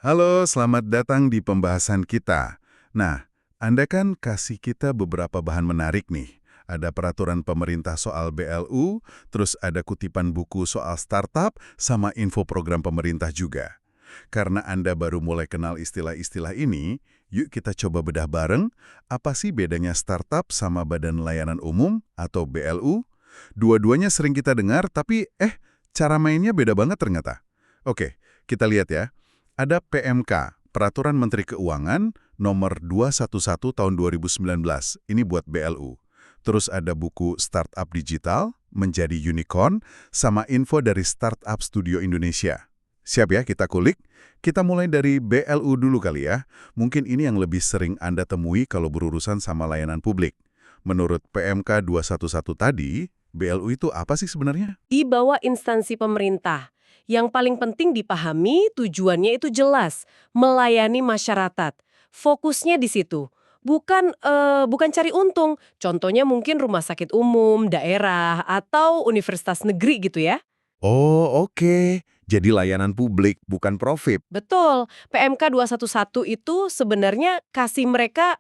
Halo, selamat datang di pembahasan kita. Nah, Anda kan kasih kita beberapa bahan menarik nih. Ada peraturan pemerintah soal BLU, terus ada kutipan buku soal startup, sama info program pemerintah juga. Karena Anda baru mulai kenal istilah-istilah ini, yuk kita coba bedah bareng, apa sih bedanya startup sama Badan Layanan Umum atau BLU? Dua-duanya sering kita dengar, tapi cara mainnya beda banget ternyata. Oke, kita lihat ya. Ada PMK, Peraturan Menteri Keuangan nomor 211 tahun 2019. Ini buat BLU. Terus ada buku Startup Digital, Menjadi Unicorn, sama info dari Startup Studio Indonesia. Siap ya kita kulik? Kita mulai dari BLU dulu kali ya. Mungkin ini yang lebih sering Anda temui kalau berurusan sama layanan publik. Menurut PMK 211 tadi, BLU itu apa sih sebenarnya? Di bawah instansi pemerintah. Yang paling penting dipahami tujuannya itu jelas, melayani masyarakat. Fokusnya di situ. Bukan cari untung. Contohnya mungkin rumah sakit umum, daerah, atau universitas negeri gitu ya. Oh, oke. Jadi layanan publik, bukan profit. Betul, PMK 211 itu sebenarnya kasih mereka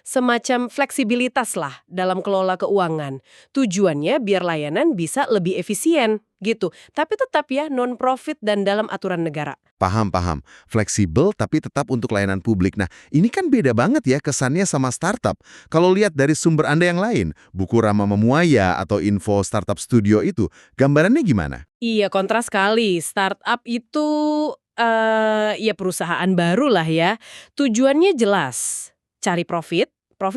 semacam fleksibilitas lah dalam kelola keuangan. Tujuannya biar layanan bisa lebih efisien gitu. Tapi tetap ya non-profit dan dalam aturan negara. Paham. Fleksibel tapi tetap untuk layanan publik. Nah, ini kan beda banget ya kesannya sama startup. Kalau lihat dari sumber Anda yang lain, buku Rama Memuaya atau info Startup Studio itu, gambarannya gimana? Iya, kontras sekali. Startup itu ya perusahaan baru lah ya. Tujuannya jelas, cari profit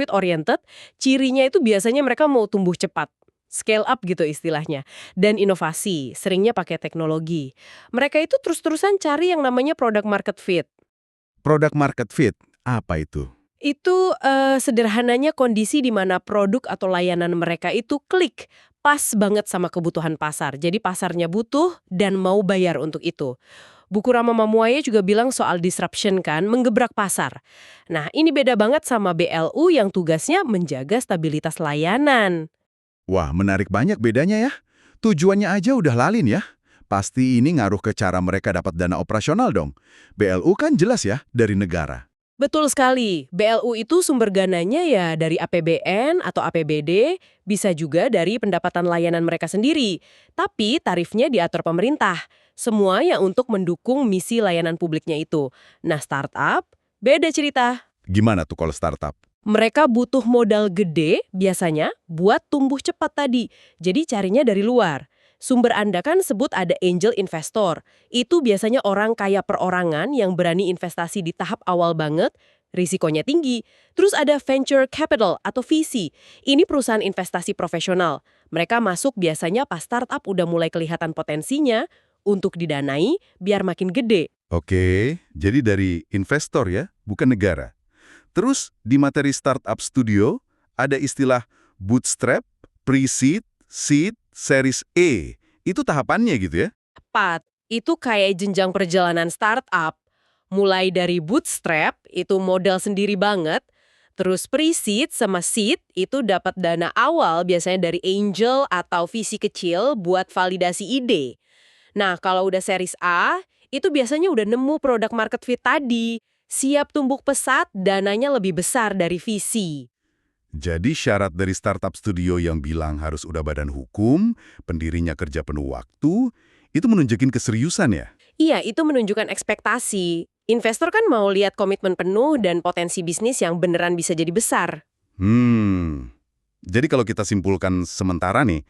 oriented. Cirinya itu biasanya mereka mau tumbuh cepat. Scale up gitu istilahnya. Dan inovasi, seringnya pakai teknologi. Mereka itu terus-terusan cari yang namanya product market fit. Product market fit, apa itu? Itu sederhananya kondisi di mana produk atau layanan mereka itu klik, pas banget sama kebutuhan pasar. Jadi pasarnya butuh dan mau bayar untuk itu. Buku Rama Mamuaya juga bilang soal disruption kan, menggebrak pasar. Nah, ini beda banget sama BLU yang tugasnya menjaga stabilitas layanan. Wah, menarik banyak bedanya ya. Tujuannya aja udah lalin ya. Pasti ini ngaruh ke cara mereka dapat dana operasional dong. BLU kan jelas ya, dari negara. Betul sekali, BLU itu sumber dananya ya dari APBN atau APBD, bisa juga dari pendapatan layanan mereka sendiri. Tapi tarifnya diatur pemerintah, semuanya untuk mendukung misi layanan publiknya itu. Nah startup, beda cerita. Gimana tuh kalau startup? Mereka butuh modal gede biasanya buat tumbuh cepat tadi, jadi carinya dari luar. Sumber Anda kan sebut ada angel investor. Itu biasanya orang kaya perorangan yang berani investasi di tahap awal banget, risikonya tinggi. Terus ada venture capital atau VC. Ini perusahaan investasi profesional. Mereka masuk biasanya pas startup udah mulai kelihatan potensinya untuk didanai biar makin gede. Oke, jadi dari investor ya, bukan negara. Terus di materi Startup Studio ada istilah bootstrap, pre-seed, seed, series A. Itu tahapannya gitu ya? Tepat, itu kayak jenjang perjalanan startup. Mulai dari bootstrap, itu modal sendiri banget. Terus pre-seed sama seed itu dapat dana awal biasanya dari angel atau visi kecil buat validasi ide. Nah, kalau udah series A, itu biasanya udah nemu produk market fit tadi. Siap tumbuk pesat, dananya lebih besar dari visi. Jadi syarat dari Startup Studio yang bilang harus udah badan hukum, pendirinya kerja penuh waktu, itu menunjukin keseriusan ya? Iya, itu menunjukkan ekspektasi. Investor kan mau lihat komitmen penuh dan potensi bisnis yang beneran bisa jadi besar. Jadi kalau kita simpulkan sementara nih,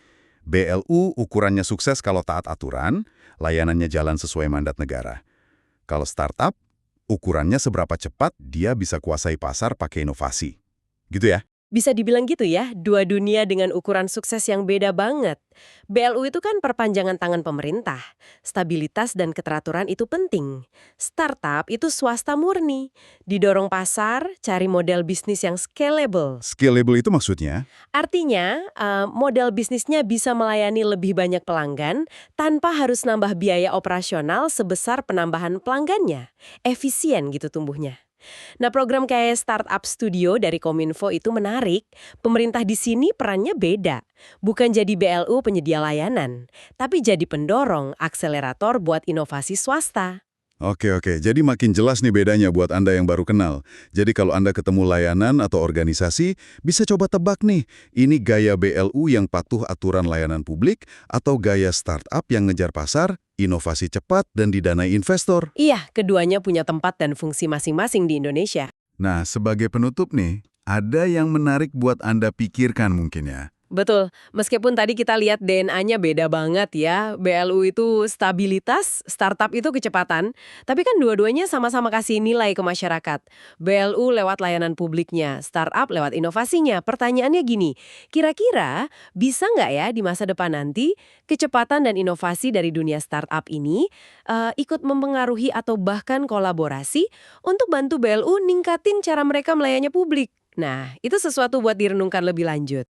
BLU ukurannya sukses kalau taat aturan, layanannya jalan sesuai mandat negara. Kalau startup, ukurannya seberapa cepat dia bisa kuasai pasar pakai inovasi. Gitu ya? Bisa dibilang gitu ya, dua dunia dengan ukuran sukses yang beda banget. BLU itu kan perpanjangan tangan pemerintah. Stabilitas dan keteraturan itu penting. Startup itu swasta murni. Didorong pasar, cari model bisnis yang scalable. Scalable itu maksudnya? Artinya, model bisnisnya bisa melayani lebih banyak pelanggan tanpa harus nambah biaya operasional sebesar penambahan pelanggannya. Efisien gitu tumbuhnya. Nah, program kayak Startup Studio dari Kominfo itu menarik. Pemerintah di sini perannya beda. Bukan jadi BLU penyedia layanan, tapi jadi pendorong, akselerator buat inovasi swasta. Oke, jadi makin jelas nih bedanya buat Anda yang baru kenal. Jadi kalau Anda ketemu layanan atau organisasi, bisa coba tebak nih, ini gaya BLU yang patuh aturan layanan publik atau gaya startup yang ngejar pasar, inovasi cepat, dan didanai investor. Iya, keduanya punya tempat dan fungsi masing-masing di Indonesia. Nah, sebagai penutup nih, ada yang menarik buat Anda pikirkan mungkin ya. Betul, meskipun tadi kita lihat DNA-nya beda banget ya, BLU itu stabilitas, startup itu kecepatan, tapi kan dua-duanya sama-sama kasih nilai ke masyarakat. BLU lewat layanan publiknya, startup lewat inovasinya. Pertanyaannya gini, kira-kira bisa nggak ya di masa depan nanti kecepatan dan inovasi dari dunia startup ini ikut mempengaruhi atau bahkan kolaborasi untuk bantu BLU ningkatin cara mereka melayani publik? Nah, itu sesuatu buat direnungkan lebih lanjut.